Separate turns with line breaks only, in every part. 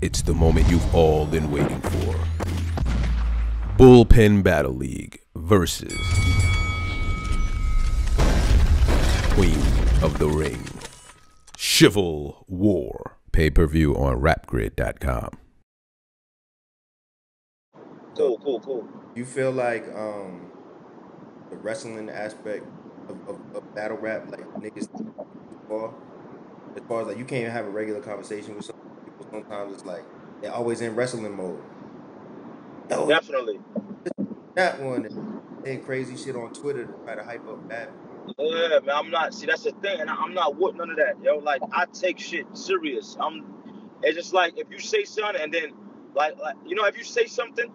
It's the moment you've all been waiting for. Bullpen Battle League versus Queen of the Ring. Civil War. Pay-per-view on rapgrid.com.
Cool.
You feel like the wrestling aspect of battle rap, like niggas, as far as like you can't even have a regular conversation with some people. Sometimes it's like they're always in wrestling mode. Oh,
Definitely.
that one and saying crazy shit on Twitter to try to hype up bad.
Yeah, man. I'm not. See, that's the thing, and I'm not with none of that, yo. Like, I take shit serious. It's just like if you say something, and then, like if you say something,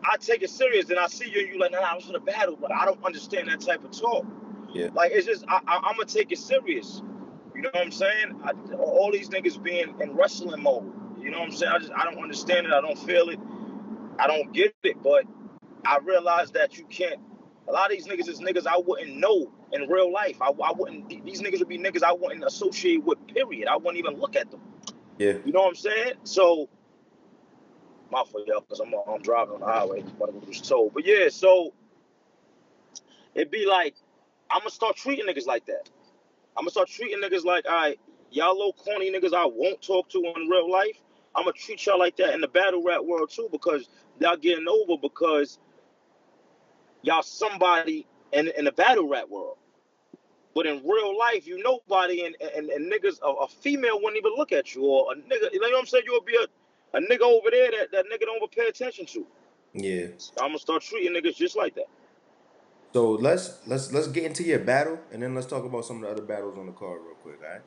I take it serious. Then I see you, and you like, nah, I was in a battle, but I don't understand that type of talk.
Yeah.
Like, it's just I'm gonna take it serious. You know what I'm saying? All these niggas being in wrestling mode. You know what I'm saying? I don't understand it. I don't feel it. I don't get it. But I realize that you can't. A lot of these niggas is niggas I wouldn't know in real life. I wouldn't. These niggas would be niggas I wouldn't associate with. Period. I wouldn't even look at them.
Yeah.
You know what I'm saying? So, my fault, y'all, because I'm driving on the highway. Want to go to the toll. But yeah, so it'd be like I'm gonna start treating niggas like that. I'm gonna start treating niggas like, all right, y'all little corny niggas I won't talk to in real life. I'm gonna treat y'all like that in the battle rap world too, because y'all getting over because y'all somebody in the battle rap world. But in real life, you nobody, and niggas, a female wouldn't even look at you, or a nigga, you know what I'm saying? You'll be a nigga over there that nigga don't even pay attention to.
Yeah.
I'm gonna start treating niggas just like that.
So let's get into your battle, and then let's talk about some of the other battles on the card real quick. All right.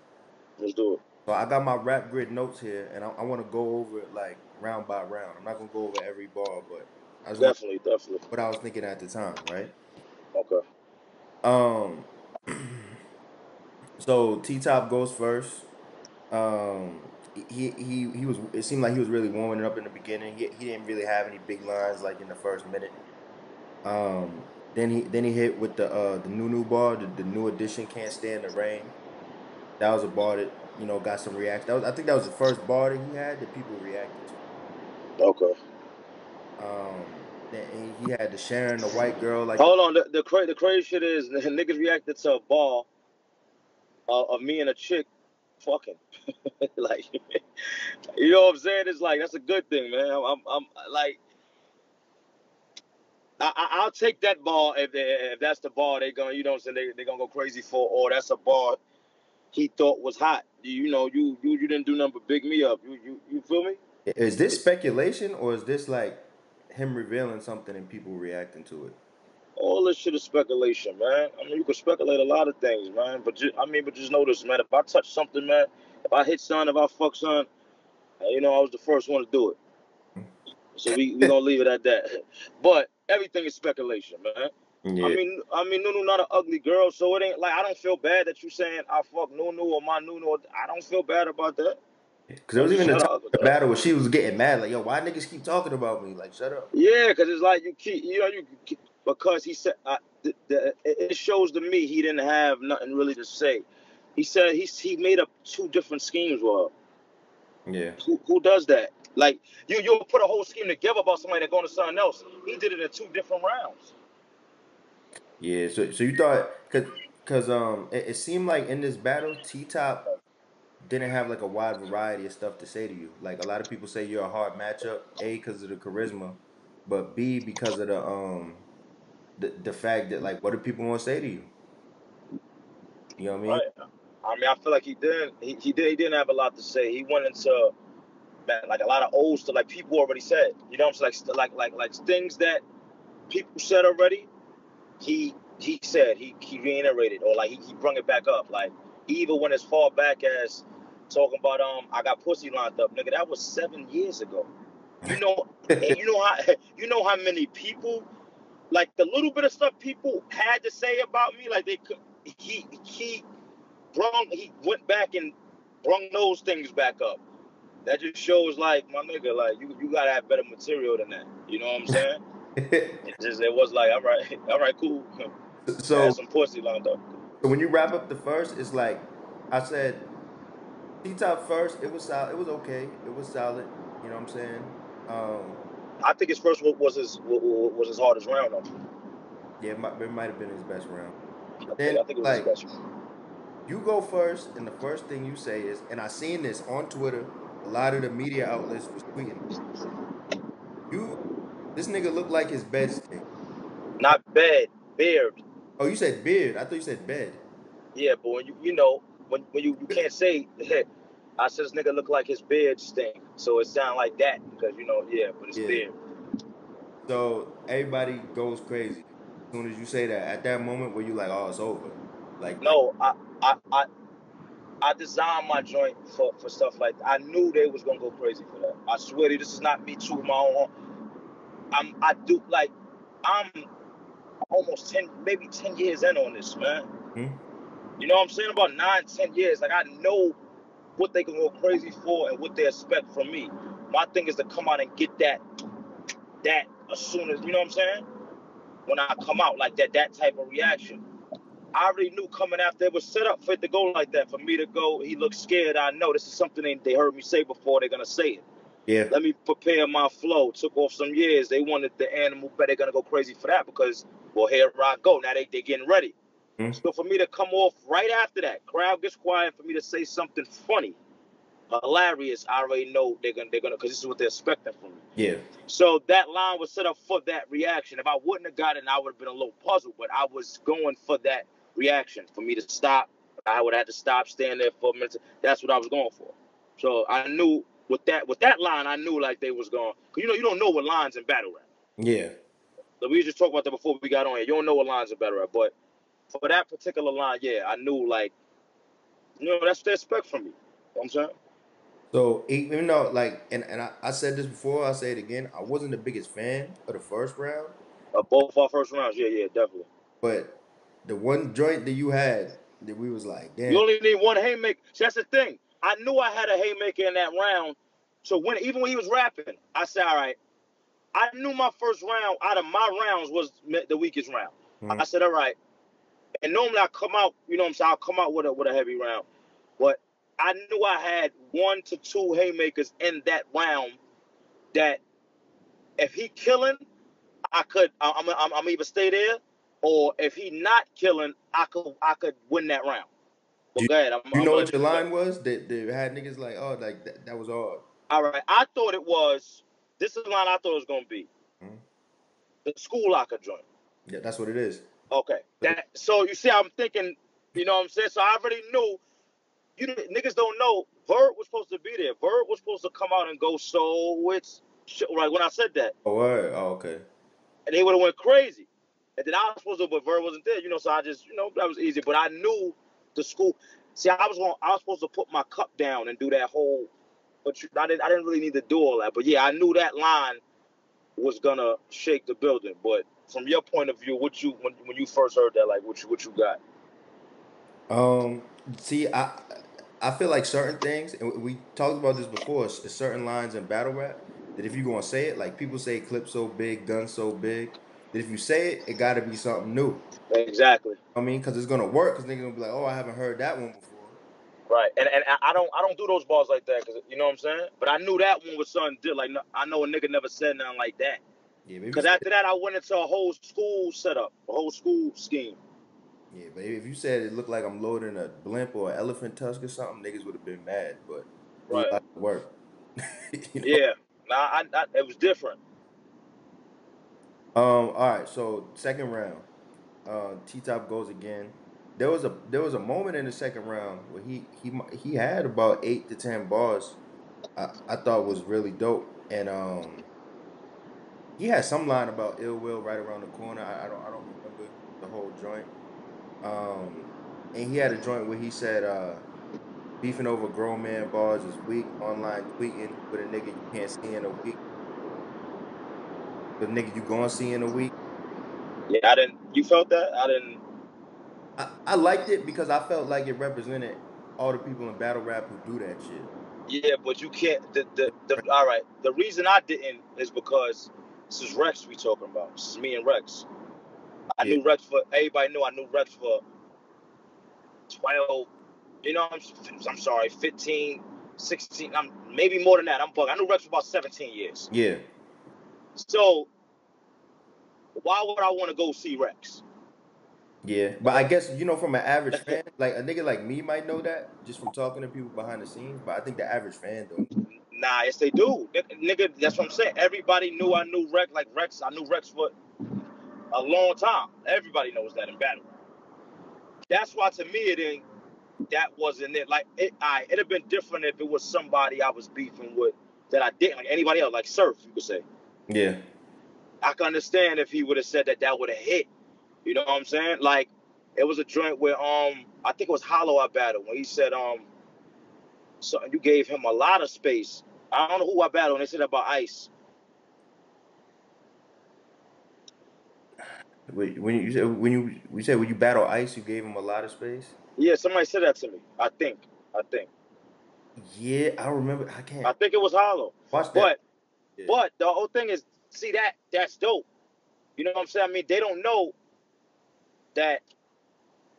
Let's do it.
So I got my rap grid notes here, and I want to go over it like round by round. I'm not gonna go over every bar, but I just want
Definitely.
what I was thinking at the time, right?
Okay.
Um, so T Top goes first. He was. It seemed like he was really warming it up in the beginning. He didn't really have any big lines like in the first minute. Then he hit with the new bar, the new edition, can't stand the rain. That was a bar that got some reaction. I think that was the first bar that he had that people reacted to.
Okay.
Then he had the Sharon, the white girl, like
Hold on. The crazy shit is niggas reacted to a ball of me and a chick fucking. Like, you know what I'm saying? It's like, that's a good thing, man. I'm like, I'll take that ball if that's the ball they gonna, you know what I'm saying, they gonna go crazy for, or that's a ball he thought was hot. You know, you didn't do nothing but big me up. You feel me?
is this speculation or is this like him revealing something and people reacting to it?
All this shit is speculation, man. I mean, you can speculate a lot of things, man. But just know this, man. If I touch something, man, if I hit son, if I fuck son, I was the first one to do it. So we gonna leave it at that. But everything is speculation, man.
Yeah.
I mean, Nunu not an ugly girl, so it ain't like I don't feel bad that you saying I fuck Nunu or my Nunu. I don't feel bad about that.
Because there was even a time in the battle where she was getting mad, like, yo, why niggas keep talking about me? Like, shut up.
Yeah, because it's like because he said it shows to me he didn't have nothing really to say. He said he made up two different schemes. Well,
Yeah.
who does that? Like you'll put a whole scheme together about somebody that going to something else. He did it in two different rounds.
Yeah. So you thought because it seemed like in this battle T Top didn't have like a wide variety of stuff to say to you. Like a lot of people say you're a hard matchup, A, because of the charisma, but B, because of the fact that like what do people want to say to you? You know what I mean?
Right. I mean, I feel like he didn't have a lot to say. He went into, man, like a lot of old stuff, like people already said. You know what I'm saying? Like things that people said already. He said he reiterated, or like he brung it back up. Like he even went as far back as talking about I got pussy lined up, nigga. That was 7 years ago. You know, and you know how many people, like the little bit of stuff people had to say about me, like they could. He went back and brung those things back up. That just shows, like, my nigga, like you gotta have better material than that. You know what I'm saying? It was like, all right, cool. I
So
had some pussy lined up.
when you wrap up the first, it's like I said, T-Top first, it was solid. It was okay. It was solid. You know what I'm saying?
I think his first was his hardest round though.
Yeah, it might have been his best round.
I
Then
think it was his
like
best round.
you go first, and the first thing you say is, and I seen this on Twitter. A lot of the media outlets was tweeting. You, this nigga look like his bed stink.
Not bad, beard.
Oh, you said beard. I thought you said bed.
Yeah, but when you know when you can't say I said this nigga look like his beard stink, so it sound like that because yeah, but it's
Yeah.
beard.
So everybody goes crazy as soon as you say that. At that moment where you like, oh, it's over. Like
No, I I I designed my joint for stuff like that. I knew they was gonna go crazy for that. I swear to you, this is not me tooting my own horn. I do like I'm almost 10, maybe 10 years in on this, man.
hmm?
You know what I'm saying? About 9, 10 years. Like I know what they can go crazy for and what they expect from me. My thing is to come out and get that as soon as, you know what I'm saying? When I come out, like that type of reaction. I already knew coming after it was set up for it to go like that. For me to go, he looked scared. I know this is something they heard me say before. They're gonna say it.
Yeah.
Let me prepare my flow. Took off some years. They wanted the animal, but they're gonna go crazy for that because, well, here I go. Now they getting ready.
Hmm?
So for me to come off right after that, crowd gets quiet. For me to say something funny, hilarious, I already know they're gonna because this is what they're expecting from me.
Yeah.
So that line was set up for that reaction. If I wouldn't have gotten it, I would have been a little puzzled. But I was going for that reaction. For me to stop, I would have had to stop, stand there for a minute. That's what I was going for. So I knew with that line, I knew like they was going. Cause you don't know what lines in battle rap.
Yeah.
So we just talked about that before we got on here. You don't know what lines in battle rap, but for that particular line, yeah, I knew like, that's what they expect from me. You know what I'm saying?
So even though like and I said this before, I'll say it again. I wasn't the biggest fan of the first round,
Both our first rounds, yeah, definitely.
but the one joint that you had that we was like,
You
damn.
only need one haymaker. See, that's the thing. I knew I had a haymaker in that round to win it. Even when he was rapping, I said, all right. I knew my first round out of my rounds was the weakest round.
Mhm.
I said, all right. And normally I come out, you know what I'm saying? I'll come out with a heavy round. But I knew I had 1 to 2 haymakers in that round that if he killing, I'm either stay there, or if he not killing, I could win that round. Well,
Do
go ahead.
you
I'm
know
gonna
what
let
your
you go.
line was? That had niggas like, oh, like that was hard.
All right. I thought it was. This is the line I thought it was gonna be
Mhm.
the school locker joint.
Yeah, that's what it is.
Okay. So you see, I'm thinking. You know what I'm saying? So I already knew. Niggas don't know. Vert was supposed to be there. Vert was supposed to come out and go. So it's right when I said that,
Oh, word. Oh, okay.
and they would have went crazy. And then I was supposed to, but Vert wasn't there. So I just, that was easy. But I knew the school. See, I was supposed to put my cup down and do that whole. But I didn't really need to do all that. But yeah, I knew that line was gonna shake the building. But from your point of view, when you first heard that, like what you got?
See, I feel like certain things, and we talked about this before, certain lines in battle rap that if you're gonna say it, like people say clip so big, gun so big, that if you say it, it gotta be something new.
Exactly.
I mean, because it's gonna work, because niggas gonna be like, oh, I haven't heard that one before.
Right. And I don't do those balls like that because you know what I'm saying. But I knew that one was something different. Like I know a nigga never said nothing like that.
Yeah,
Because after that, I went into a whole school setup, a whole school scheme.
yeah, but if you said it looked like I'm loading a blimp or an elephant tusk or something, niggas would have been mad. But it was a
Right.
lot of work. you know.
Yeah. Nah, it was different.
All right. So second round, T Top goes again. There was a moment in the second round where he had about 8 to 10 bars. I thought was really dope, and he had some line about ill will right around the corner. I don't remember the whole joint. Um, and he had a joint where he said, beefing over grown man bars is weak. Online tweeting with a nigga you can't see in a week. The nigga you gonna see in a week.
Yeah, I didn't. You felt that? I didn't.
I liked it because I felt like it represented all the people in battle rap who do that shit.
Yeah, but you can't. All right. The reason I didn't is because this is Rex we talking about. This is me and Rex. I
Yeah.
knew Rex for everybody knew I knew Rex for 12. You know, I'm sorry, 15, 16, maybe more than that. I'm bugging. I knew Rex for about 17 years.
Yeah.
So why would I want to go see Rex?
Yeah, but I guess from an average fan, like a nigga like me might know that just from talking to people behind the scenes. But I think the average fan don't.
Nah, yes they do. Nigga, that's what I'm saying. Everybody knew I knew Rex. Like Rex, I knew Rex for a long time. Everybody knows that in battle. That's why to me that wasn't it. Like it'd have been different if it was somebody I was beefing with that I didn't, like anybody else, like Surf, you could say.
Yeah.
I can understand if he would have said that would have hit. You know what I'm saying? Like it was a joint where I think it was Hollow I battled when he said something, you gave him a lot of space. I don't know who I battled when they said that about Ice.
When you said when you battle Ice, you gave him a lot of space.
Yeah, somebody said that to me. I think.
Yeah, I remember. I can't
I think it was Hollow.
watch that.
But
Yeah.
but the whole thing is, see that's dope. You know what I'm saying? I mean, they don't know that,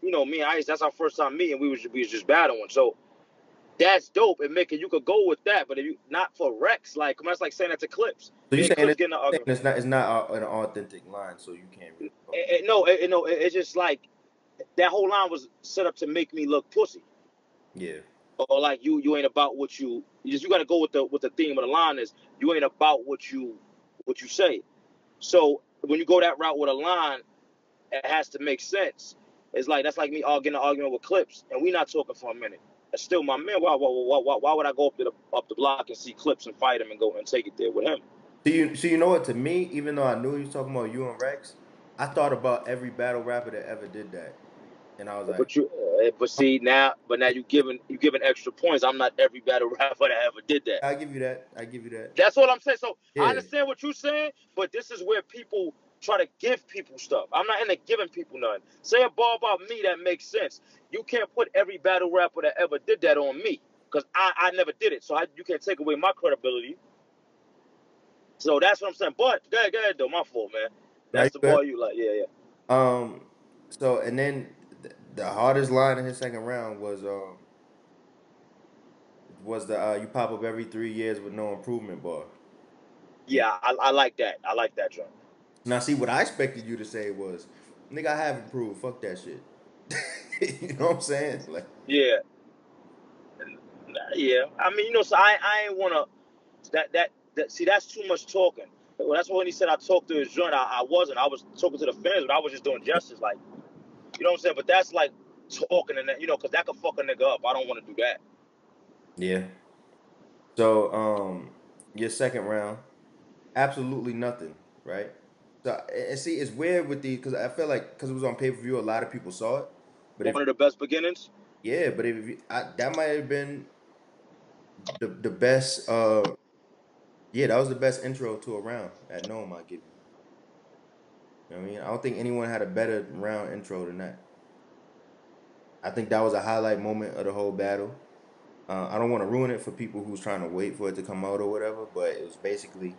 me and Ice, that's our first time meeting. We was just battling. So that's dope. And making you could go with that, but if you not for Rex, like that's like saying that to Clips.
So you
Me and
saying
Clips getting an argument.
it's not an authentic line, so you can't really.
No, it's just like that whole line was set up to make me look pussy.
Yeah.
Or like you ain't about what you got to go with the theme of the line is you ain't about what you say. So when you go that route with a line, it has to make sense. It's like that's like me getting an argument with Clips, and we not talking for a minute. That's still my man. Why would I go up the block and see Clips and fight him and go and take it there with him?
So you know what? To me, even though I knew he was talking about you and Rex, I thought about every battle rapper that ever did that, and I was like,
But now you giving extra points. I'm not every battle rapper that ever did that.
I give you that. I give you that.
That's what I'm saying. So
Yeah.
I understand what you're saying, but this is where people try to give people stuff. I'm not into giving people nothing. Say a bar about me that makes sense. You can't put every battle rapper that ever did that on me because I never did it. So you can't take away my credibility. So that's what I'm saying. But go ahead though. My fault, man. That's the bar you like. Yeah.
So and then the hardest line in his second round was the you pop up every 3 years with no improvement bar.
Yeah, I like that. I like that drum.
Now, see, what I expected you to say was, nigga, I have improved. Fuck that shit. You know what I'm saying? Like,
yeah. I mean, so I ain't wanna that see that's too much talking. Well, that's when he said I talked to his joint. I wasn't. I was talking to the fans, but I was just doing justice, like, you know what I'm saying. But that's like talking and that, because that could fuck a nigga up. I don't want to do that.
yeah. So, your second round, absolutely nothing, right? So, and see, it's weird with the because I feel like because it was on pay-per-view, a lot of people saw it. But
One of the best beginnings.
yeah, but that might have been the best. Yeah, that was the best intro to a round at NOME. I give you. You know what I mean, I don't think anyone had a better round intro than that. I think that was a highlight moment of the whole battle. I don't want to ruin it for people who's trying to wait for it to come out or whatever, but it was basically.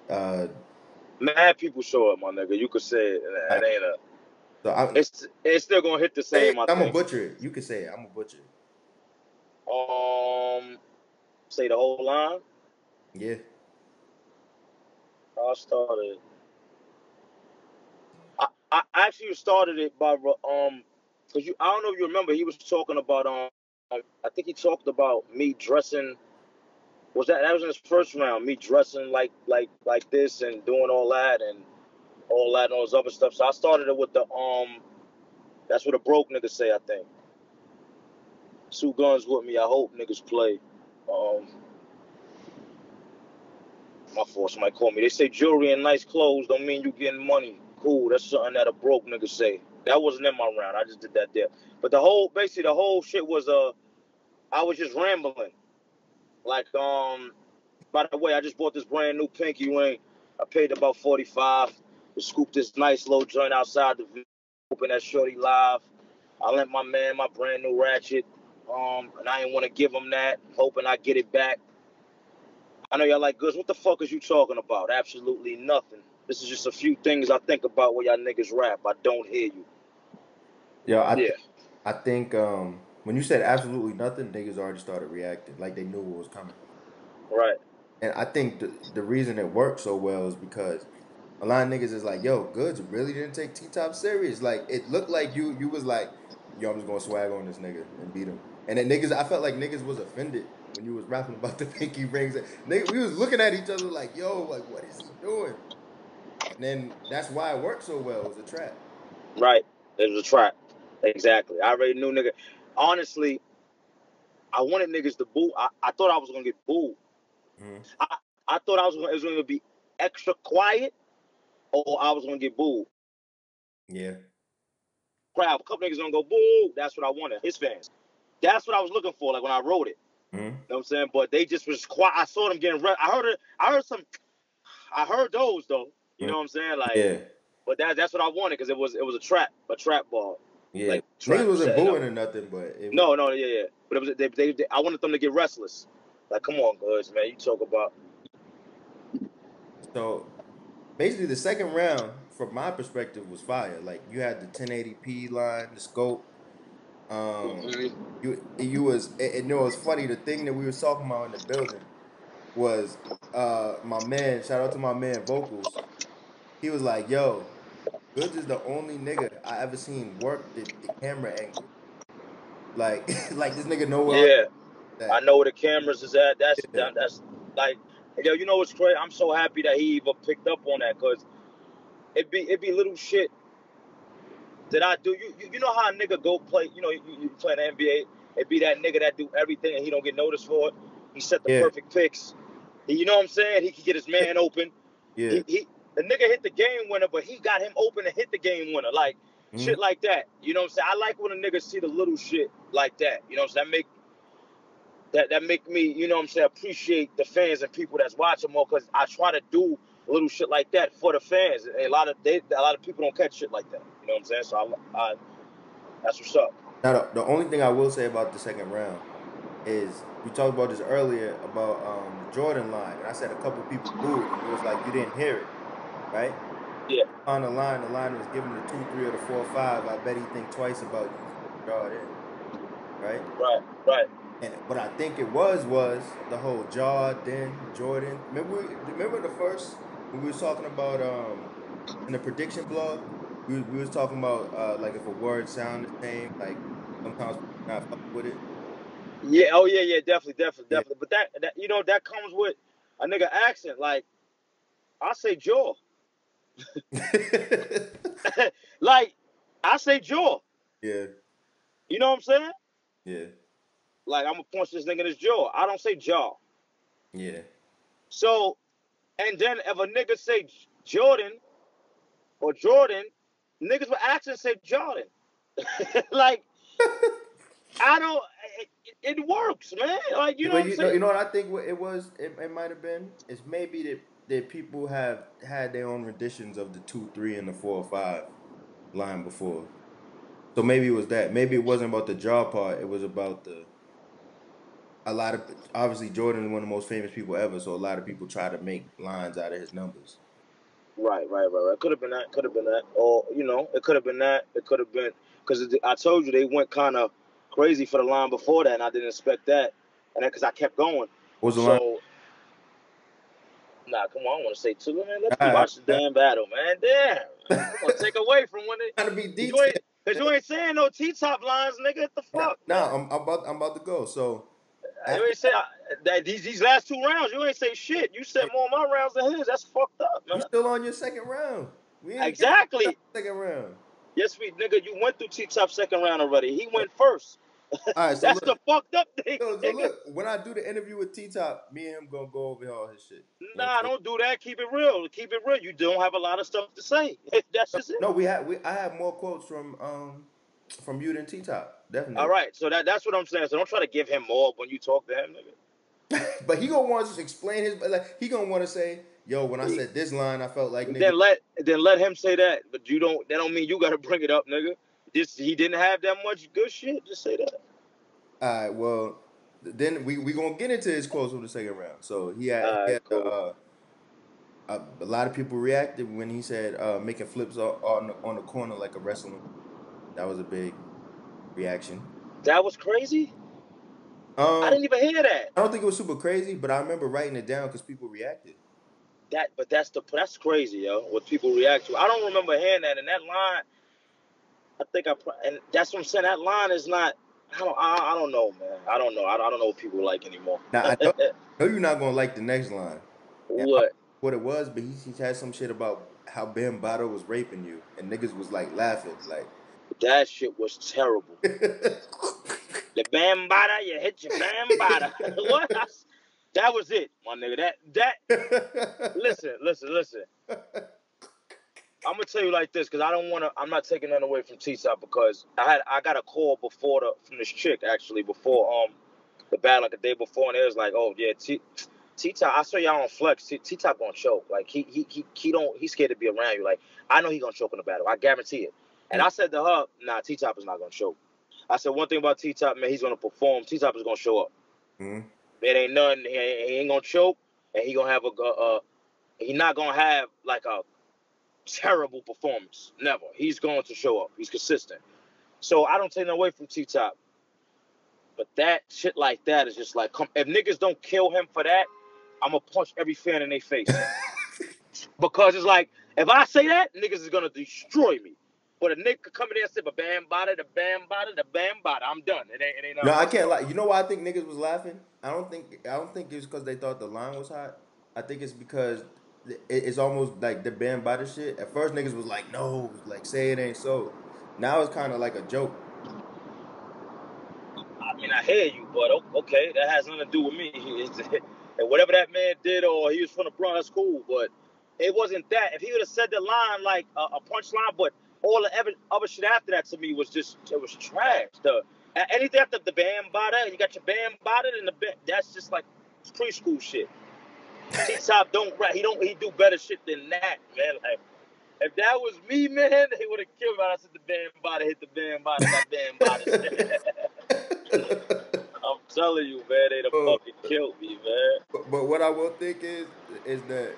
Mad people show up, my nigga. You could say it ain't a.
So
it's still gonna hit the same.
I'm a butcher it. You could say it. I'm a butcher it.
Say the whole line.
Yeah.
I started. I actually started it by because I don't know if you remember, he was talking about I think he talked about me dressing. That was in his first round? Me dressing like this and doing all that and all this other stuff. So I started it with the that's what a broke nigga say. I think 2 guns with me. I hope niggas play. My fault. Somebody called me. They say jewelry and nice clothes don't mean you getting money. Cool. That's something that a broke nigga say. That wasn't in my round. I just did that there. But the whole shit was I was just rambling. Like by the way, I just bought this brand new pinky ring. I paid about $45 to scoop this nice little joint outside the video. Hoping that shorty live. I lent my man my brand new ratchet. And I didn't want to give him that, hoping I get it back. I know y'all like Goodz. What the fuck is you talking about? Absolutely nothing. This is just a few things I think about when y'all niggas rap. I don't hear you.
Yo, I think when when you said absolutely nothing, niggas already started reacting like they knew what was coming.
Right.
And I think the reason it worked so well is because a lot of niggas is like, yo, Goodz really didn't take T Top serious. Like it looked like you was like, yo, I'm just gonna swag on this nigga and beat him. And then niggas, I felt like niggas was offended when you was rapping about the pinky rings. Nigga, we was looking at each other like, yo, like what is he doing? And then that's why it worked so well. It was a trap.
Right. It was a trap. Exactly. I already knew, nigga. Honestly, I wanted niggas to boo. I thought I was gonna get booed.
Mm-hmm.
I thought it was gonna be extra quiet, or I was gonna get booed.
Yeah.
Crowd, a couple niggas gonna go boo. That's what I wanted. His fans. That's what I was looking for. Like when I wrote it.
Mm-hmm.
You know what I'm saying? But they just was quiet. I saw them getting. I heard it. I heard some. I heard those though. You know what I'm saying? Like,
Yeah.
but that's what I wanted because it was a trap ball.
Yeah.
Like
Niggas
trap
wasn't
setting up.
booing or nothing, but it was.
No, yeah. But it was they I wanted them to get restless. Like, come on, Goodz, man. You talk about.
So basically the second round, from my perspective, was fire. Like you had the 1080p line, the scope. You was and you know it's funny. The thing that we was talking about in the building was my man. Shout out to my man Vocals. He was like, "Yo, Goodz is the only nigga I ever seen work the camera angle. Like like this nigga know where
Yeah, I
that.
know where the cameras is at.
Yeah.
That's like, yo, you know what's crazy? I'm so happy that he even picked up on that because it be little shit that I do. You know how a nigga go play? You know, you play in the NBA. It be that nigga that do everything and he don't get noticed for it. He set the
Yeah.
perfect picks. You know what I'm saying? He can get his man open.
Yeah.
The nigga hit the game winner, but he got him open and hit the game winner. Like
Mm-hmm.
shit like that. You know what I'm saying? I like when a nigga see the little shit like that. You know what I'm saying? That make me, you know what I'm saying, appreciate the fans and people that's watching more because I try to do little shit like that for the fans. A lot of people don't catch shit like that. You know what I'm saying? So I that's what's up.
Now the only thing I will say about the second round is we talked about this earlier about the Jordan line, and I said a couple people booed, and you was like you didn't hear it, right?
Yeah.
On the line was given the 2-3 or the 4-5. I bet he think twice about using Jordan, right?
Right.
And what I think it was the whole Jordan. Remember the first when we was talking about in the prediction blog, we was talking about like if a word sound the same, like sometimes people not fuck with it.
Yeah. Oh yeah. Definitely.
Yeah.
But that you know that comes with a nigga accent. Like I say jaw. Like I say jaw.
Yeah.
You know what I'm saying?
Yeah.
Like I'm gonna punch this nigga in his jaw. I don't say jaw.
Yeah.
So and then if a nigga say Jordan or Jordan, niggas with accents say Jordan. Like I don't. It works, man. Like you know
But
what I'm saying?
you know what I think it was it might have been is maybe that people have had their own renditions of the 2-3 and the 4-5 line before. So maybe it was that. Maybe it wasn't about the jaw part. It was about the a lot of obviously Jordan is one of the most famous people ever. So a lot of people try to make lines out of his numbers.
Right. Could have been that. Could have been that. Or you know, it could have been that. It could have been because I told you they went kind of crazy for the line before that, and I didn't expect that, and then because I kept going.
What was the line?
So nah, come on, I don't want to say too, man. Let's
All
keep
right,
watching the damn battle, man. Damn, I'm gonna take away from when it.
trying to be
You
detailed.
ain't, cause you ain't saying no T-top lines, nigga. What the fuck, man?
I'm about to go. So
You
after
ain't say that these last 2 rounds. You ain't say shit. You said more of my rounds than his. That's fucked up,
we
man.
still on your second round. We ain't get to the
Exactly.
second round.
Yes, nigga. You went through T-top second round already. He went first.
All right, so
That's the
look.
fucked up thing,
So
nigga.
look, when I do the interview with T Top, me and him gonna go over all his shit. You know what
Nah,
I'm
don't do that. Keep it real. Keep it real. You don't have a lot of stuff to say. That's
saying?
just it.
No, I have more quotes from you than T Top,
All
definitely.
right. So that's what I'm saying. So don't try to give him more when you talk to him, nigga.
But he gonna want to explain his like he gonna want to say, yo, when I said this line, I felt like nigga.
Then let him say that. But you don't. That don't mean you got to bring it up, nigga. He didn't have that much good shit. Just say that.
All right, well, then we gonna get into his quotes from the second round. So
All
he
right,
had
cool.
a lot of people reacted when he said making flips on the corner like a wrestling. That was a big reaction.
That was crazy. I
Um,
didn't even hear that.
I don't think it was super crazy, but I remember writing it down because people reacted.
But that's crazy, yo. What people react to. I don't remember hearing that. And that line, I think and that's what I'm saying. That line is not. I don't know, man. I don't know. I don't know what people like anymore.
Now know you're not gonna like the next line. And I don't
What?
know what it was, but he had some shit about how Ben Bado was raping you, and niggas was like laughing, like.
That shit was terrible. The bambada, you hit your bambada. What? That was it, my nigga. Listen. I'm gonna tell you like this, because I'm not taking that away from T-Top, because I got a call from this chick, actually, before the battle, like a day before, and it was like, oh yeah, T-Top, I saw y'all on Flex. T-Top gonna choke. Like he's scared to be around you. Like, I know he gonna choke in the battle. I guarantee it. And I said to her, nah, T-Top is not gonna choke. I said one thing about T-Top, man, he's gonna perform. T-Top is gonna show up.
Mm-hmm.
It ain't nothing. He ain't gonna choke, and he gonna have he not gonna have like a terrible performance. Never. He's going to show up. He's consistent. So I don't take no away from T-Top. But that shit like that is just like, if niggas don't kill him for that, I'm gonna punch every fan in their face. Because it's like, if I say that, niggas is gonna destroy me. But a nigga could come in there and say, the bam bada, I'm done. It ain't
No,
nothing
I
else.
can't lie. You know why I think niggas was laughing? I don't think it's because they thought the line was hot. I think it's because it's almost like the band by the shit. At first, niggas was like, "No, like say it ain't so." Now it's kind of like a joke.
I mean, I hear you, but okay, that has nothing to do with me. And whatever that man did, or he was from the Bronx, that's cool. But it wasn't that. If he would have said the line like a punchline, but all the other shit after that to me was just, it was trash. Anything after the band bada, you got your band bada, and that's just like preschool shit. T-Top don't rap. He do better shit than that, man. Like, if that was me, man, they would have killed me. I said the band bada, hit the band bada, that band bada shit. I'm telling you, man, they'd have
Uh,
fucking killed me, man.
but what I will think is that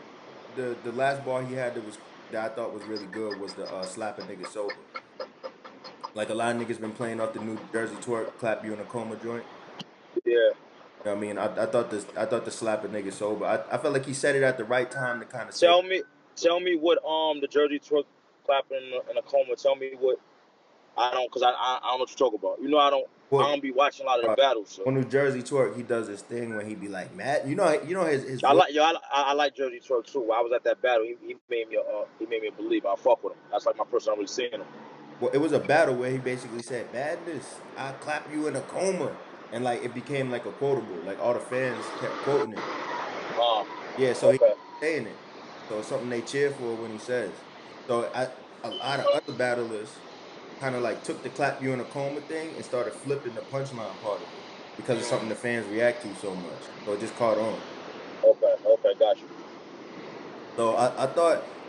the last bar he had that I thought was really good was the slap a nigga sober. Like a lot of niggas been playing off the New Jersey twerk, clap you in a coma joint.
Yeah.
You know what I mean? I thought the slap a nigga sober. I felt like he said it at the right time to kind of say.
Tell me what the Jersey truck clapping in a coma. Tell me what I don't, cause I don't know what you're talking about. You know I
Well,
don't be watching a lot of the battles. So
on New Jersey twerk, he does this thing when he be like, Matt, you know his
I
voice.
like I like Jersey truck too. When I was at that battle. He made me a believer. I fuck with him. That's like my first time really seeing him.
Well, it was a battle where he basically said, "Madness, I clap you in a coma," and like it became like a quotable. Like all the fans kept quoting it. Yeah, so he
Okay.
saying it. So it's something they cheer for when he says. So a lot of other battlers kind of like took the clap you in a coma thing and started flipping the punchline part of it because it's something the fans react to so much. So it just caught on.
Okay, got you.
So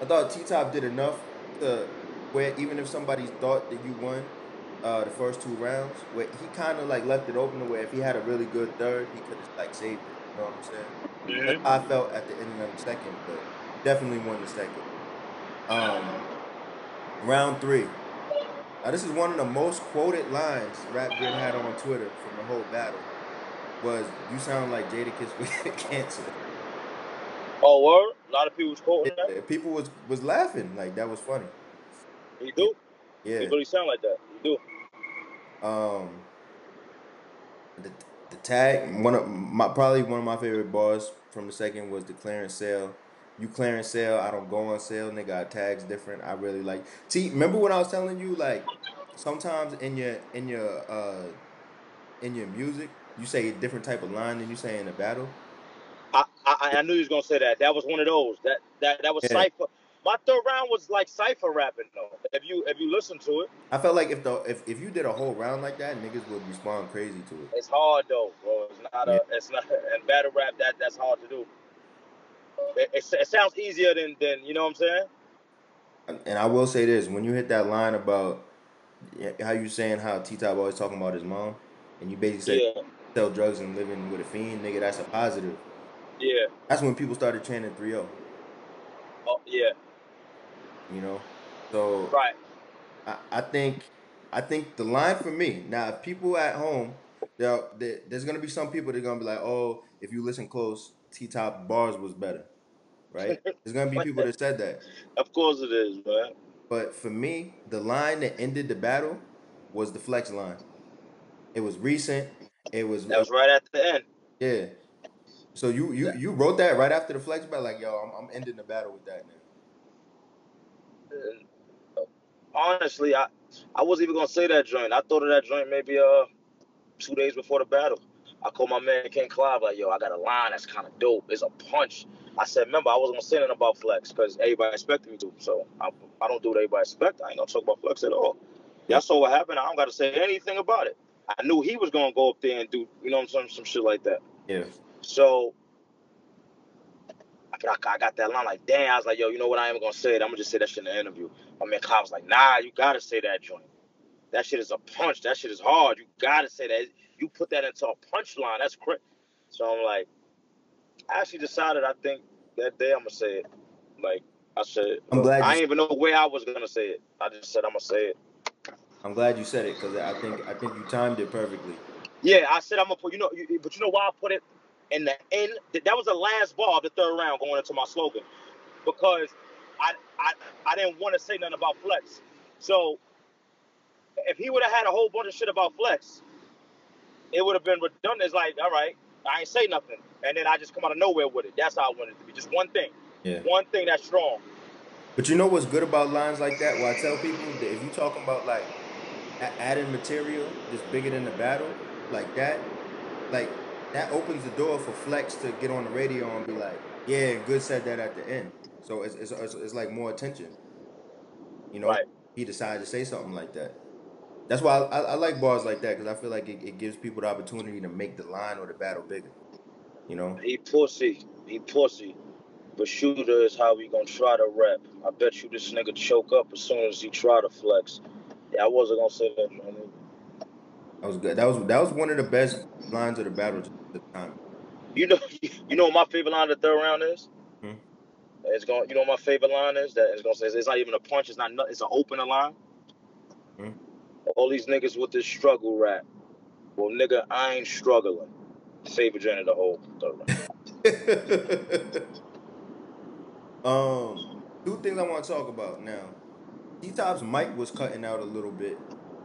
I thought T Top did enough to where even if somebody thought that you won the first two rounds, where he kind of like left it open to where if he had a really good third, he could have like saved it. You know what I'm saying? That's how I felt at the end of the second, but he definitely won the second. Um, round three. Now this is one of the most quoted lines Rap Grid had on Twitter from the whole battle. Was you sound like Jadakiss with cancer?
Oh, word? A lot of people was quoting that.
Yeah, people was laughing like that was funny.
He
Yeah,
do. He
yeah.
really sound like that. He do.
Um, the the tag probably one of my favorite bars from the second was the clearance sale. You clearance sale, I don't go on sale. Nigga, our tags different. I really like. See, remember when I was telling you like sometimes in your music you say a different type of line than you say in a battle.
I knew he was gonna say that. That was one of those. That was
Yeah,
cipher. My third round was like cipher rapping though. If you listen to it,
I felt like if you did a whole round like that, niggas would respond crazy to it.
it's hard though, bro.
Yeah,
It's not and battle rap that's hard to do. It sounds easier than you know what I'm saying.
and I will say this: when you hit that line about how you saying how T Top always talking about his mom, and you basically said
Yeah,
sell drugs and living with a fiend, nigga, that's a positive.
yeah,
That's when people started chanting 3-0,
oh yeah,
you know? So
right.
I think I think the line for me now, if people at home, there's gonna be some people that are gonna be like, oh, if you listen close, T Top bars was better, right? There's gonna be people that said that.
Of course it is, man.
But for me, the line that ended the battle was the flex line. It was recent.
That was right at the end.
Yeah. So you wrote that right after the flex battle, like yo, I'm ending the battle with that now.
And, honestly, I wasn't even gonna say that joint. I thought of that joint maybe 2 days before the battle. I called my man King Clive like, yo, I got a line that's kind of dope. It's a punch. I said, remember, I wasn't gonna say nothing about flex because everybody expected me to. So I don't do what everybody expect. I ain't gonna talk about flex at all.
Yeah.
Y'all saw what happened. I don't got to say anything about it. I knew he was gonna go up there and do, you know what I'm saying, some shit like that.
Yeah.
So I got that line like, damn. I was like, yo, you know what? I ain't gonna say it. I'm gonna just say that shit in the interview. My man Clive was like, nah, you gotta say that joint. That shit is a punch. That shit is hard. You gotta say that. You put that into a punchline. That's crazy. So I'm like, I actually decided. I think that day I'm gonna say it. Like I said,
I'm glad
I
you
didn't even know where I was gonna say it. I just said I'm gonna say it.
I'm glad you said it because I think you timed it perfectly.
Yeah, I said I'm gonna put. But you know why I put it in the end? That was the last ball of the third round going into my slogan because I I I didn't want to say nothing about flex. So if he would have had a whole bunch of shit about flex, it would have been redundant. It's like, all right, I ain't say nothing, and then I just come out of nowhere with it. That's how I wanted it to be. Just
Yeah.
one thing that's strong.
But you know what's good about lines like that? Well, I tell people that if you talking about like adding material that's bigger than the battle, like that opens the door for Flex to get on the radio and be like, yeah, Good said that at the end. So it's like more attention. You know,
Right.
he decided to say something like that. That's why I like bars like that because I feel like it gives people the opportunity to make the line or the battle bigger. You know,
He pussy. He pussy. But shooter is how we gonna try to rap. I bet you this nigga choke up as soon as he try to flex. Yeah, I wasn't gonna say that, man.
that was good. That was one of the best lines of the battle just at the time.
You know, you know what my favorite line of the third round is?
Hmm?
It's going. You know what my favorite line is? That it's gonna say it's not even a punch. It's not. It's an opener line.
Hmm?
All these niggas with this struggle rap. Well, nigga, I ain't struggling. Favorite joint of the whole third round.
Two things I want to talk about now. T Top's mic was cutting out a little bit,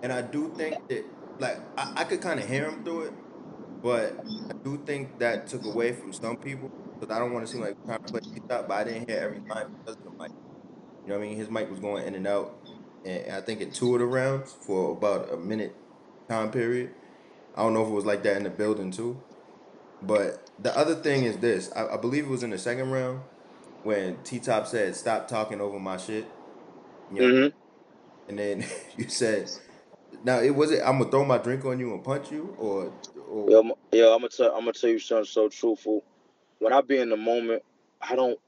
and I do think that like I could kind of hear him through it, but I do think that took away from some people because I don't want to seem like I'm trying to play T Top, but I didn't hear every line because of the mic. You know what I mean? His mic was going in and out, and I think in two of the rounds for about a minute time period. I don't know if it was like that in the building too. But the other thing is this: I believe it was in the second round when T Top said, "Stop talking over my shit." You know,
Mm-hmm.
and then you said, "Now it was it. I'm gonna throw my drink on you and punch you," or
I'm gonna tell you something so truthful. When I be in the moment, I don't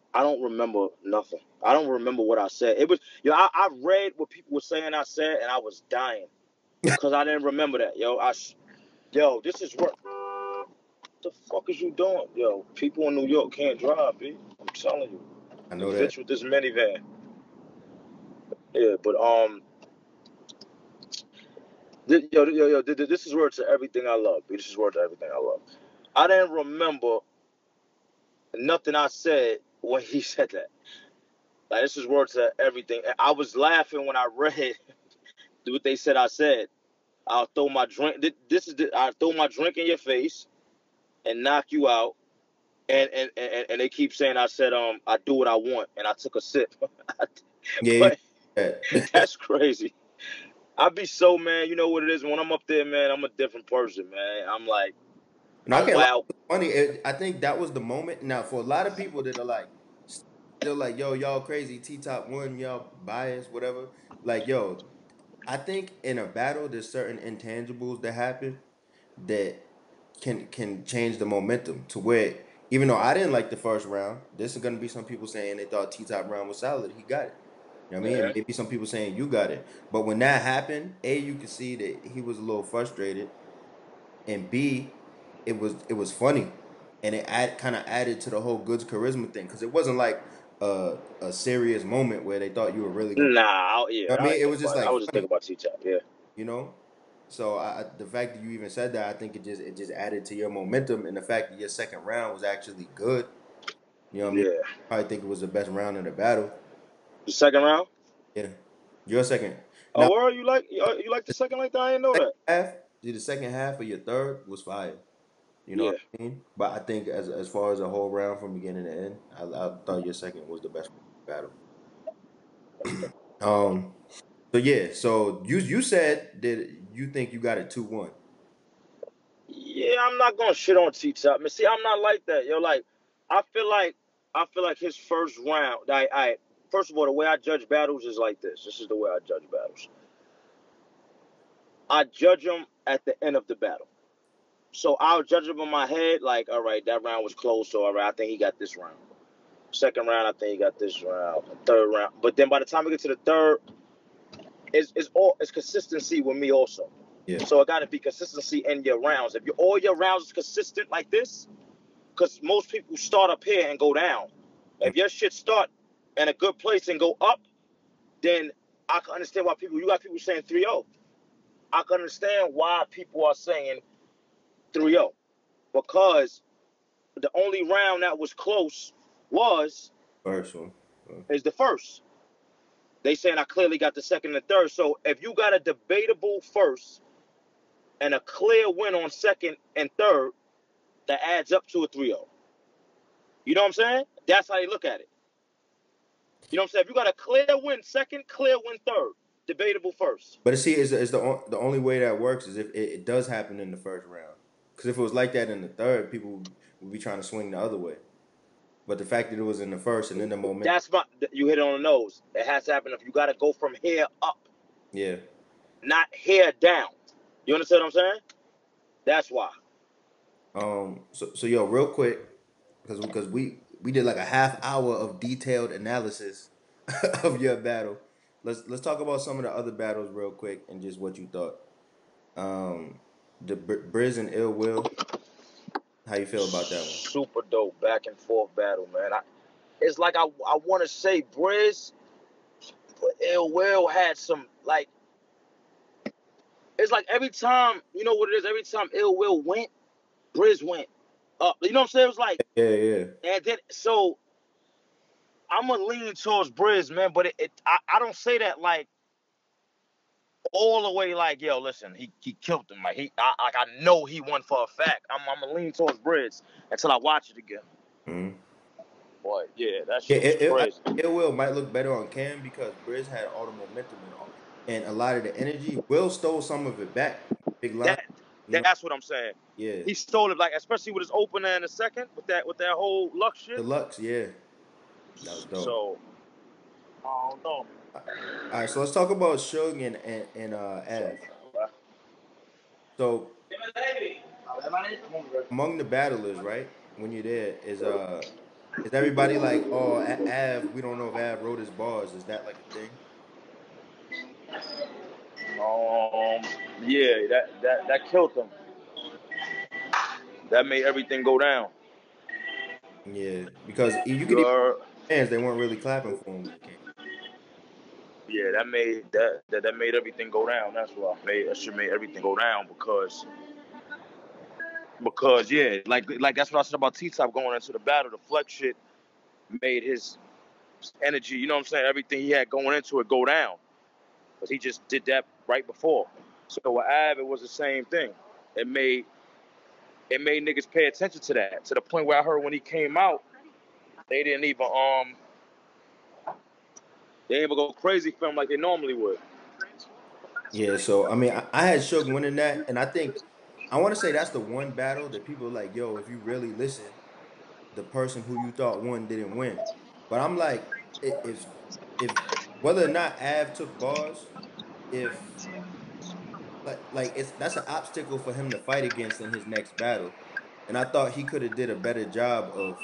remember nothing. I don't remember what I said. It was I read what people were saying I said and I was dying because I didn't remember that. This is what the fuck is you doing? Yo, people in New York can't drive, B. I'm telling you.
I
The
know that.
bitch with this minivan. Yeah, but this is word to everything I love. B. This is word to everything I love. I didn't remember nothing I said when he said that. Like this is word to everything. I was laughing when I read what they said I said. I'll throw my drink. I'll throw my drink in your face and knock you out. And they keep saying I said I do what I want and I took a sip.
Yeah, you
But
said that.
that's crazy. I be so, man. You know what it is when I'm up there, man. I'm a different person, man. I'm like
No, I
I'm
can't lie.
wild.
It's funny. I think that was the moment. Now, for a lot of people that are like, still like, yo, y'all crazy. T Top won, y'all biased, whatever. Like, yo, I think in a battle, there's certain intangibles that happen that can change the momentum to where even though I didn't like the first round, there's gonna be some people saying they thought T Top round was solid. He got it. You know what I mean? And
Yeah.
maybe some people saying you got it. But when that happened, A, you could see that he was a little frustrated, and B, it was funny, and it kind of added to the whole Goodz charisma thing because it wasn't like a serious moment where they thought you were really gonna.
Nah,
You know
yeah.
what I
I
mean?
ain't
It
think
was just
about it. I
like
was just
funny.
thinking about T-Top. Yeah.
you know. So the fact that you even said that, I think it just added to your momentum, and the fact that your second round was actually good. You know what I mean?
Yeah.
I probably think it was the best round in the battle.
The second round.
Yeah, your second.
Oh,
Now,
where you like the second like that? I didn't know
second
that.
half, see, the second half of your third was fire. You know
Yeah.
what I mean? But I think as far as a whole round from beginning to end, I thought your second was the best battle. Um. So yeah. So you said that you think you got it 2-1.
Yeah, I'm not gonna shit on T Top. Man, see, I'm not like that, yo. Like, I feel like I feel like his first round. I first of all, the way I judge battles is like this. This is the way I judge battles. I judge them at the end of the battle. So I'll judge him in my head, like, all right, that round was close, so all right, I think he got this round. Second round, I think he got this round. Third round, but then by the time we get to the third, it's consistency with me also.
Yeah.
So it got to be consistency in your rounds. If all your rounds is consistent like this, because most people start up here and go down. If your shit start in a good place and go up, then I can understand why you got people saying 3-0. I can understand why people are saying 3-0 because the only round that was close
First one.
is the first. They saying I clearly got the second and third. So if you got a debatable first and a clear win on second and third, that adds up to a 3-0. You know what I'm saying? That's how they look at it. You know what I'm saying? If you got a clear win second, clear win third, debatable first.
But see, is the only way that works is if it does happen in the first round. Because if it was like that in the third, people would be trying to swing the other way. But the fact that it was in the first and then the momentum.
You hit it on the nose. It has to happen if you got to go from here up.
Yeah.
Not here down. You understand what I'm saying? That's why.
So yo, real quick, because we did like a half hour of detailed analysis of your battle. Let's talk about some of the other battles real quick and just what you thought. The Briz and Ill Will. How you feel about that one?
Super dope back and forth battle, man. It's like I want to say Briz, but Ill Will had some like. It's like every time, you know what it is. Every time Ill Will went, Briz went up. You know what I'm saying? It was like,
Yeah.
and then so I'm gonna lean towards Briz, man. But I don't say that like all the way. Like, yo, listen, he killed him. Like I know he won for a fact. I'm gonna lean towards Briz until I watch it again.
Mm-hmm.
Boy, yeah, that
Yeah,
shit was crazy.
it will might look better on Cam because Briz had all the momentum and a lot of the energy. Will stole some of it back. Big line, you know.
That's what I'm saying.
Yeah,
He stole it, like especially with his opener in the second with that whole luck shit.
Deluxe, yeah, that was dope.
So I don't know.
All right, so let's talk about Suge and Av. So among the battlers, right? When you're there, is everybody like, oh, Av? We don't know if Av wrote his bars. Is that like a thing?
Yeah, that killed him. That made everything go down.
Yeah, because you could even fans, they weren't really clapping for him when he came.
Yeah, that made everything go down. That's why that should make everything go down because yeah, like that's what I said about T-Top going into the battle. The flex shit made his energy, you know what I'm saying, everything he had going into it go down. Because he just did that right before. So with Av, it was the same thing. It made niggas pay attention to that. To the point where I heard when he came out, they didn't even go crazy for him like they normally would.
Yeah, so I mean, I had Suge winning that, and I think I want to say that's the one battle that people are like, yo, if you really listen, the person who you thought won didn't win. But I'm like, if whether or not Av took bars, if like it's that's an obstacle for him to fight against in his next battle, and I thought he could have did a better job of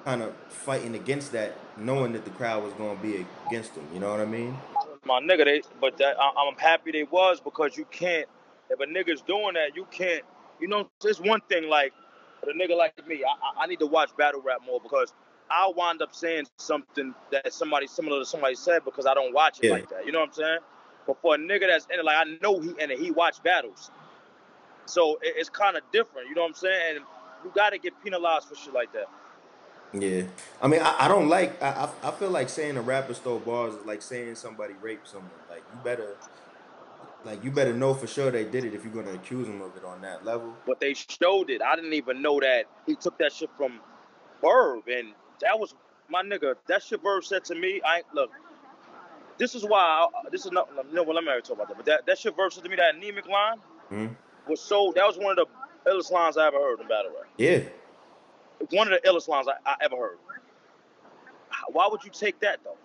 kind of fighting against that, knowing that the crowd was going to be against him. You know what I mean?
My nigga, I'm happy they was because you can't, if a nigga's doing that, you can't, you know, there's one thing like, for a nigga like me, I need to watch battle rap more because I'll wind up saying something that somebody similar to somebody said because I don't watch it like that. You know what I'm saying? But for a nigga that's in it, like I know he in it, he watch battles. So it's kind of different, you know what I'm saying? And you gotta get penalized for shit like that.
Yeah, I mean, I don't like. I feel like saying a rapper stole bars is like saying somebody raped someone. Like you better know for sure they did it if you're gonna accuse them of it on that level.
But they showed it. I didn't even know that he took that shit from Verb, and that was my nigga. That shit Verb said to me. I look. This is why. This is not. No, well, I'm not talk about that. But that shit Verb said to me, that anemic line
Hmm.
was so. That was one of the illest lines I ever heard in battle rap.
Yeah,
One of the illest lines I ever heard. Why would you take that though?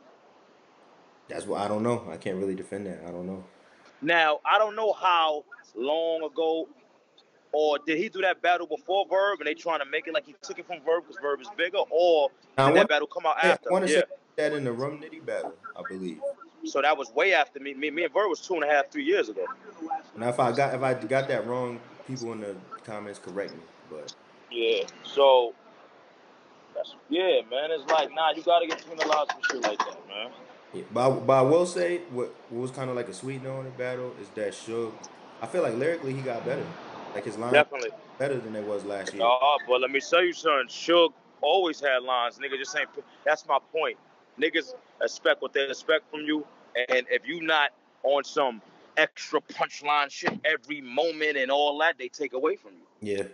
that's what I don't know. I can't really defend that. I don't know.
Now I don't know how long ago, or did he do that battle before Verb, and they trying to make it like he took it from Verb because Verb is bigger, or
Now,
did that battle come out
I
after?
want to say
Yeah.
that in the Rum Nitty battle, I believe.
So that was way after me. Me and Verb was 2.5, 3 years ago.
Now, if I got that wrong, people in the comments correct me. But
Yeah. So yeah, man. It's like, nah, you gotta get penalized for shit like that, man.
yeah, but I will say what was kind of like a sweet note in the battle is that Suge. I feel like lyrically he got better. Like his lines
Definitely.
better than they was last year.
But let me tell you something. Suge always had lines. Nigga just ain't. That's my point. Niggas expect what they expect from you, and if you not on some extra punchline shit every moment and all that, they take away from you.
Yeah.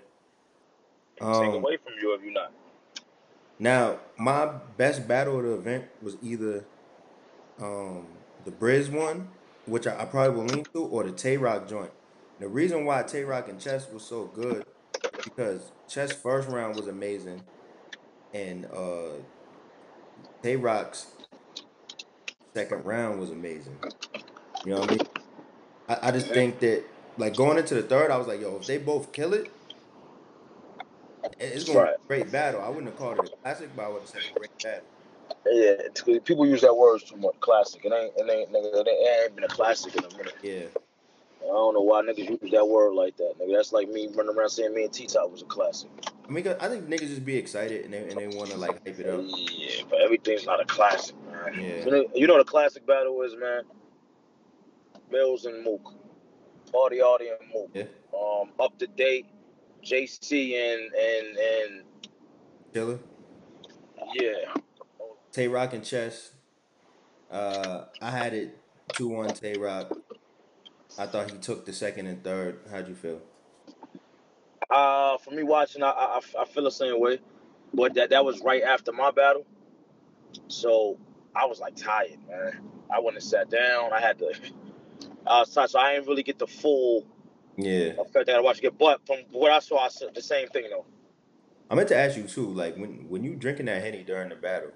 Take away from you if you not.
Now my best battle of the event was either the Briz one, which I probably will lean to, or the Tay Rock joint. The reason why Tay Rock and Chess was so good is because Chess first round was amazing, and Tay Rock's second round was amazing. You know what I mean? I just think that like going into the third, I was like, yo, if they both kill it, it's gonna be
Right.
a great battle. I wouldn't have called it a classic, but I would have said a great battle.
Yeah, people use that word too much. Classic. It ain't been a classic in a minute.
Yeah.
I don't know why niggas use that word like that, nigga. That's like me running around saying me and T-Top was a classic.
I mean, I think niggas just be excited and they want to like hype it up.
Yeah, but everything's not a classic, man.
Yeah.
You know what a classic battle is, man? Mills and Mook. Audi and Mook.
Yeah.
Up to date, JC and
Killer.
yeah.
Tay Rock and Chess. I had it 2-1 Tay Rock. I thought he took the second and third. How'd you feel?
For me watching, I feel the same way, but that was right after my battle, so I was like tired, man. I went and sat down. I had to. I was tired, so I didn't really get the full
Yeah.
effect that I watched it. But from what I saw, I said the same thing though.
I meant to ask you too, like when you drinking that Henny during the battle,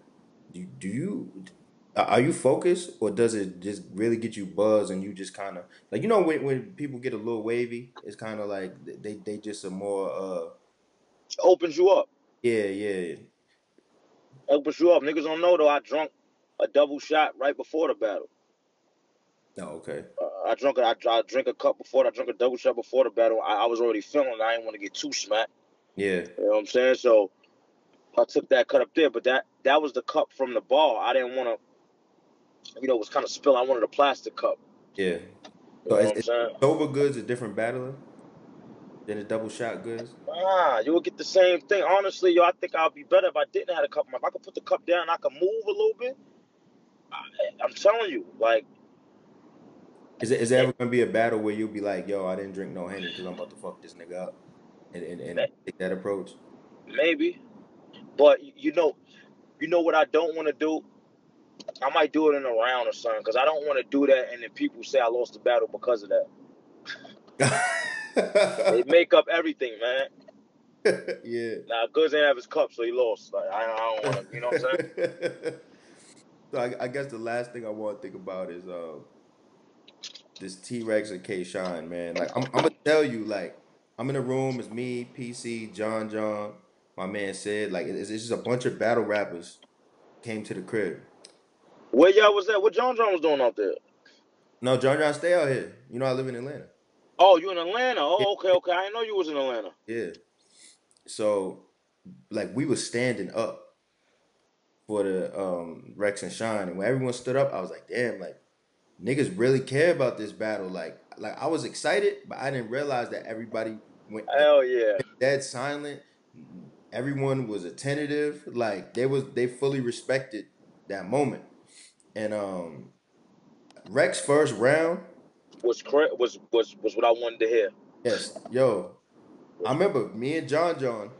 do you are you focused or does it just really get you buzzed and you just kind of like when people get a little wavy, it's kind of like they just a more
It opens you up.
yeah.
Opens you up. Niggas don't know though. I drunk a double shot right before the battle.
Oh, okay.
I drink a cup before. I drink a double shot before the battle. I was already feeling it. I didn't want to get too smacked.
Yeah.
You know what I'm saying? So I took that cut up there, but that was the cup from the bar. I didn't want to, it was kind of spill. I wanted a plastic cup.
Yeah.
You
So
know what I'm
is
saying?
sober Goodz a different battler than a double shot Goodz?
You would get the same thing. Honestly, yo, I think I'd be better if I didn't have a cup. If I could put the cup down, I could move a little bit. I'm telling you, like,
Is there ever gonna be a battle where you'll be like, yo, I didn't drink no Henny because I'm about to fuck this nigga up, and take that approach?
maybe. But you know what I don't want to do? I might do it in a round or something because I don't want to do that, and then people say I lost the battle because of that. They make up everything, man.
Yeah.
Now, Goodz ain't have his cup, so he lost. Like I don't want to, you know what I'm saying?
So I guess the last thing I want to think about is this T-Rex and K Shine, man. Like I'm gonna tell you, like I'm in a room, it's me, PC, John, my man said, like it's just a bunch of battle rappers came to the crib.
Where y'all was at? What John was doing out there?
No, John, stay out here. You know I live in Atlanta.
Oh, you in Atlanta?
Yeah.
Oh, okay. I didn't know you was in Atlanta.
Yeah. So like we was standing up for the Rex and Shine, and when everyone stood up, I was like, damn, like niggas really care about this battle. Like I was excited, but I didn't realize that everybody went
Hell yeah.
dead silent. Everyone was attentive. Like they fully respected that moment. And Rex first round,
Was what I wanted to hear.
yes, yo. I
Was,
remember me and John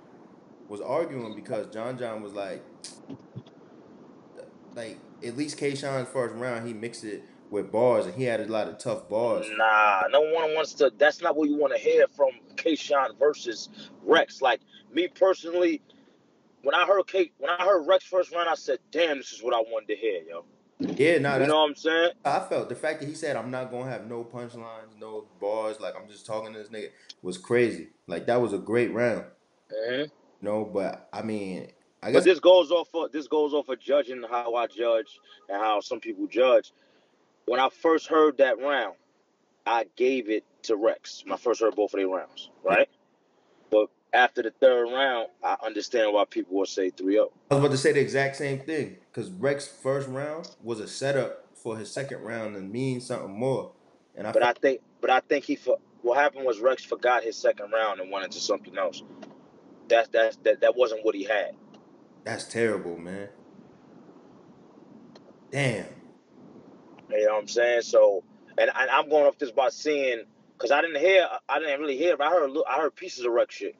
was arguing because John was like at least Kayshawn's first round, he mixed it with bars and he had a lot of tough bars.
nah, no one wants to. That's not what you want to hear from Kayshawn versus Rex. Like me personally, when I heard Rex first round, I said, "Damn, this is what I wanted to hear, yo."
Yeah, nah,
You
that's
know what I'm saying?
I felt the fact that he said I'm not gonna have no punchlines, no bars, like I'm just talking to this nigga was crazy. Like that was a great round.
hmm
No, but I mean, I
But
guess
this goes off of judging how I judge and how some people judge. When I first heard that round, I gave it to Rex. When I first heard both of their rounds,
yeah.
right? But after the third round, I understand why people will say 3-0.
I was about to say the exact same thing because Rex's first round was a setup for his second round and means something more. And I felt
But I think what happened was Rex forgot his second round and went into something else. That wasn't what he had.
that's terrible, man. Damn.
You know what I'm saying? So, and I'm going off this by seeing, because I didn't really hear, but I heard pieces of Rex shit.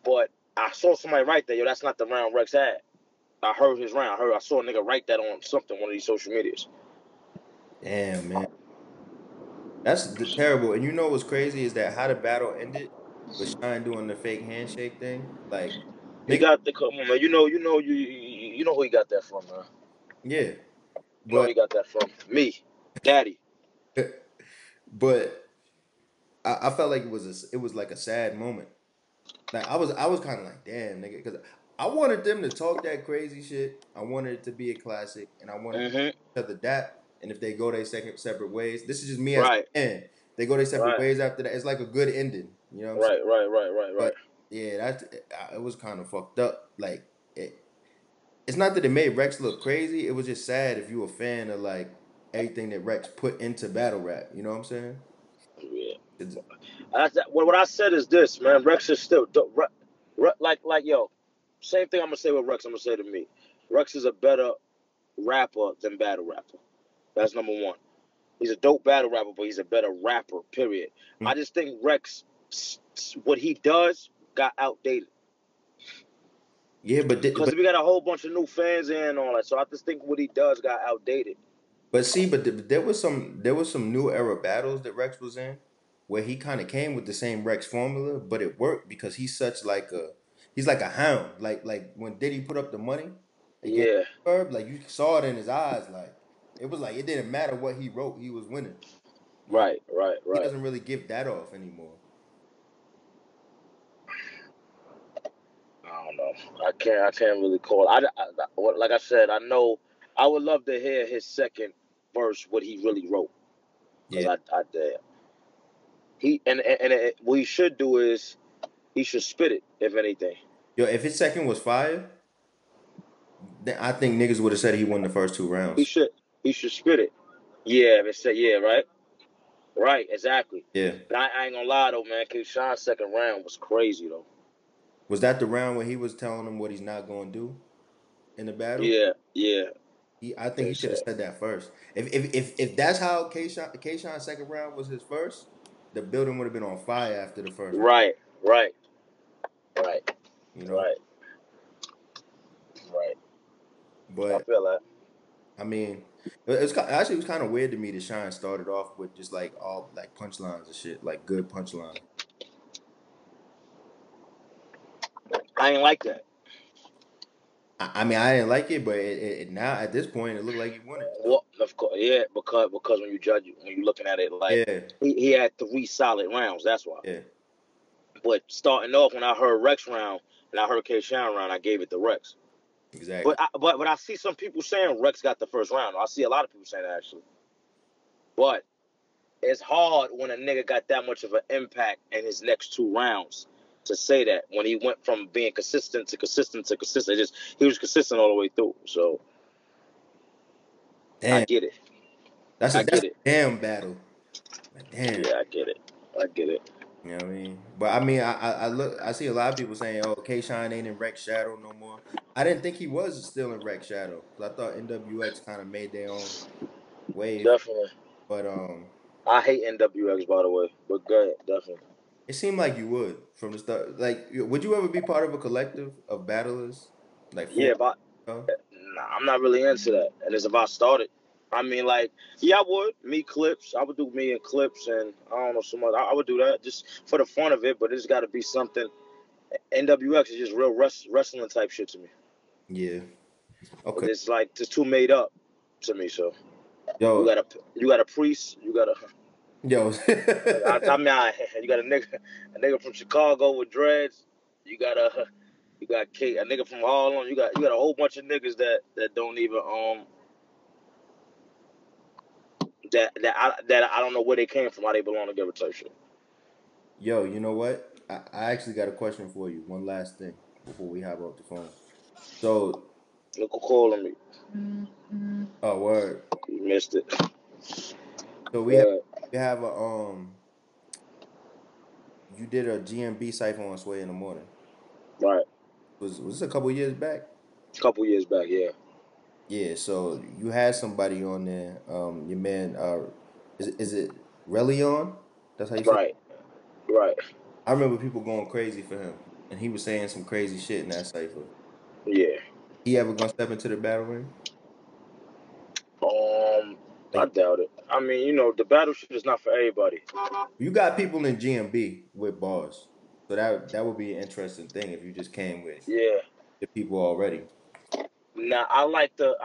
But I saw somebody write that, yo, that's not the round Rex had. I heard his round. I saw a nigga write that on one of these social medias.
Damn, man. That's terrible. And you know what's crazy is that how the battle ended with Shine doing the fake handshake thing. Like,
He
nigga,
got the come on, man. You know who he got that from, man.
yeah.
You know who
But
he got that from? Me, Daddy.
but I felt like it was like a sad moment. Like I was kind of like, damn, nigga, because I wanted them to talk that crazy shit. I wanted it to be a classic, and I wanted
Mm-hmm.
each other that. And if they go their second separate ways, this is just me as
Right,
a fan. They go their separate
right,
ways after that. It's like a good ending. You know what I'm saying?
right.
But yeah, it was kind of fucked up. Like it's not that it made Rex look crazy. It was just sad if you a fan of like everything that Rex put into battle rap. You know what I'm saying?
Yeah.
It's,
What I said is this, man. Rex is still like yo. Same thing I'm gonna say with Rex. I'm gonna say to me. Rex is a better rapper than battle rapper. That's number one. He's a dope battle rapper, but he's a better rapper. Period. I just think Rex, what he does, got outdated.
yeah,
Because we got a whole bunch of new fans in and all that. So I just think what he does got outdated.
but see, there was some new era battles that Rex was in where he kind of came with the same Rex formula, but it worked because he's like a hound. Like when Diddy put up the money against
Yeah.
Herb, like you saw it in his eyes. Like it was like it didn't matter what he wrote, he was winning. You know, he
Right.
doesn't really give that off anymore.
I don't know. I can't really call. Like I said, I know. I would love to hear his second verse, what he really wrote, because
Yeah.
I he and what he should do is he should spit it, if anything.
Yo, if his second was fire, then I think niggas would have said he won the first two
He
rounds.
should he should spit it. Yeah, they said yeah, right, exactly.
Yeah.
But I ain't gonna lie though, man. Keyshawn's second round was crazy though.
Was that the round where he was telling him what he's not going to do in the battle?
Yeah.
I think he
They
should have
said
said that first. If that's how Kayshawn's second round was his first, the building would have been on fire after the first round.
right, right, right,
You know.
right, right. I
But
feel that.
I mean, actually it was kind of weird to me that Shine started off with just like all like punchlines and shit, like good punchlines.
I ain't like that.
I mean, I didn't like it, but now at this point, it looked like he won it. So
Well, of course, yeah, because when you're looking at it like
yeah,
he had 3 solid rounds. That's why.
yeah,
But starting off, when I heard Rex round and I heard K. Shine round, I gave it to Rex.
exactly.
But I see some people saying Rex got the first round. I see a lot of people saying that actually. But it's hard when a nigga got that much of an impact in his next 2 rounds to say that when he went from being consistent to consistent to consistent. He was consistent all the way through. So I
Damn.
get it.
That's
I
a
get it.
damn battle. Like, damn.
Yeah, I get it. I get it.
You know what I mean? But I mean, I look, I see a lot of people saying, "Oh, K Shine ain't in Rex Shadow no more." I didn't think he was still in Rex Shadow because I thought NWX kind of made their own wave.
Definitely.
But
I hate NWX, by the way, but go ahead, definitely.
it seemed like you would from the start. Like, would you ever be part of a collective of battlers, like four?
Yeah, but nah, I'm not really into that, and it's about started. I mean, like, yeah, I would me clips. I would do me and clips, and I don't know some other. I would do that just for the fun of it, but it's got to be something. NWX is just real wrestling type shit to me.
Yeah. Okay.
It's like just too made up to me. So
Yo,
you got a priest, you got a
yo.
I mean, you got a nigga from Chicago with dreads. You got a nigga from Harlem. You got a whole bunch of niggas that don't even that I don't know where they came from, how they belong together type shit.
Yo, you know what? I actually got a question for you. One last thing before we hop off the phone. So,
Look who calling me.
oh word.
You missed it.
So
Good.
we have a you did a GMB cipher on Sway in the morning.
Right.
Was this a couple years back?
A couple years back, yeah.
Yeah, so you had somebody on there, your man is it Relion? That's how you say it?
Right. Right.
I remember people going crazy for him. And he was saying some crazy shit in that cipher.
Yeah.
He ever gonna step into the battle ring?
I
Like
doubt it. I mean, the battle shit is not for everybody.
you got people in GMB with bars. So that would be an interesting thing if you just came with
Yeah.
the people already.
Now I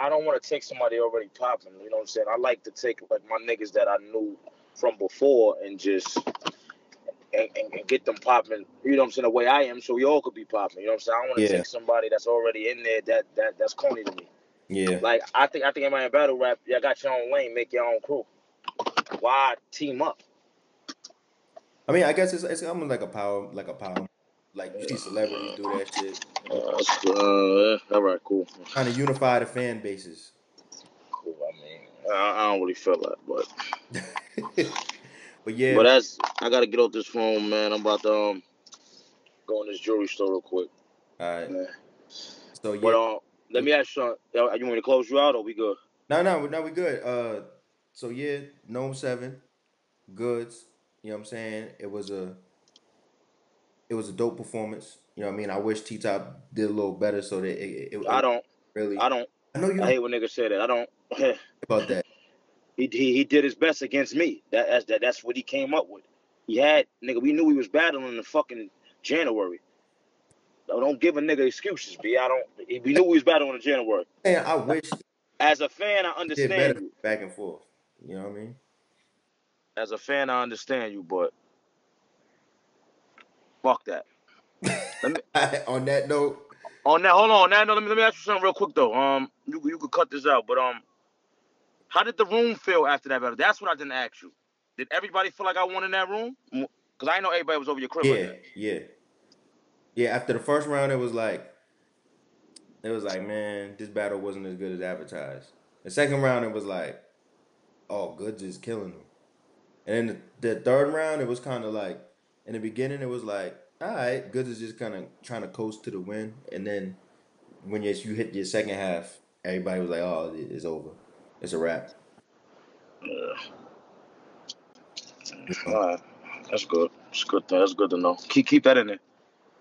don't want to take somebody already popping, you know what I'm saying? I like to take like my niggas that I knew from before and just and get them popping, you know what I'm saying, the way I am, so we all could be popping, you know what I'm saying? I don't want to
Yeah,
take somebody that's already in there that's corny to me.
yeah.
Like I think in battle rap, y'all got your own lane, make your own crew. Why team up?
I mean, I guess it's almost like a power. Like you see celebrities do that shit.
All right, cool.
Trying to unify the fan bases.
Cool. I mean, I don't really feel that,
But yeah,
but that's I gotta get off this phone, man. I'm about to go in this jewelry store real quick.
all right.
Yeah.
So
But
yeah,
let me ask you something. You want me to close you out or we good?
no, we good. So yeah, NOME 7, Goodz. You know what I'm saying? It was a dope performance. You know what I mean? I wish T Top did a little better so that it
I don't.
really.
I don't.
I know you
I
don't
hate when niggas say that. I don't.
about that.
he did his best against me. That's what he came up with. He had nigga. We knew he was battling in fucking January. Don't give a nigga excuses, B. I don't. We knew he was battling in January.
And I wish
As a fan, I
he did better
understand you.
back and forth. You know what I mean?
As a fan, I understand you, but fuck that. Let me
On that note,
on that. Hold on. Now, let me ask you something real quick though. You could cut this out, but how did the room feel after that battle? That's what I didn't ask you. Did everybody feel like I won in that room? Because I know everybody was over your crib like
yeah,
that.
yeah. After the first round, it was like, man, this battle wasn't as good as advertised. The second round, it was like, oh, Goodz is killing them. And then the third round, it was kind of like, in the beginning, it was like, all right, Goodz is just kind of trying to coast to the win. And then when you hit your second half, everybody was like, oh, it's over. It's a wrap.
Yeah.
You know?
All right. That's good. It's good. That's good to know. Keep that in there.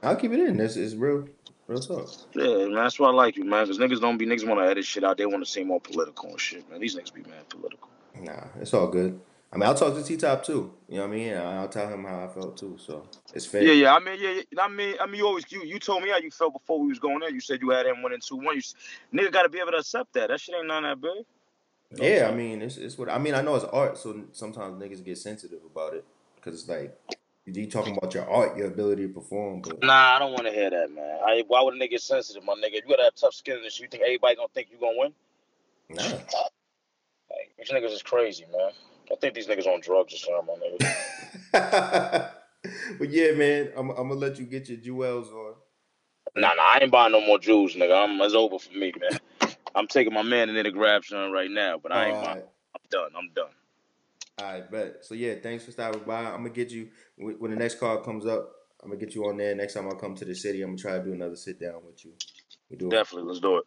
I'll keep it in. It's real talk.
Yeah, man. That's why I like you, man. Because niggas want to edit shit out. They want to seem more political and shit, man. These niggas be mad political.
Nah, it's all good. I mean, I'll talk to T Top too. You know what I mean? I'll tell him how I felt too. So it's fair.
Yeah. I mean, you told me how you felt before we was going there. You said you had him winning 2-1. Nigga got to be able to accept that. That shit ain't none that big. You know
Yeah, I mean, it's what I mean. I know it's art, so sometimes niggas get sensitive about it because it's like you talking about your art, your ability to perform, but
Nah, I don't want to hear that, man. Why would a nigga get sensitive, my nigga? You gotta have tough skin in this. You think everybody gonna think you gonna win?
nah.
Like, these niggas is crazy, man. I think these niggas on drugs or something, my nigga.
But yeah, man, I'm gonna let you get your jewels on.
Nah, I ain't buying no more jewels, nigga. It's over for me, man. I'm taking my man in there to grab some right now, but I ain't buying.
Right.
I'm done. I'm done.
All right, bet. So yeah, thanks for stopping by. I'm gonna get you when the next call comes up. I'm gonna get you on there. Next time I come to the city, I'm gonna try to do another sit down with you. We do it.
Definitely. Let's do it.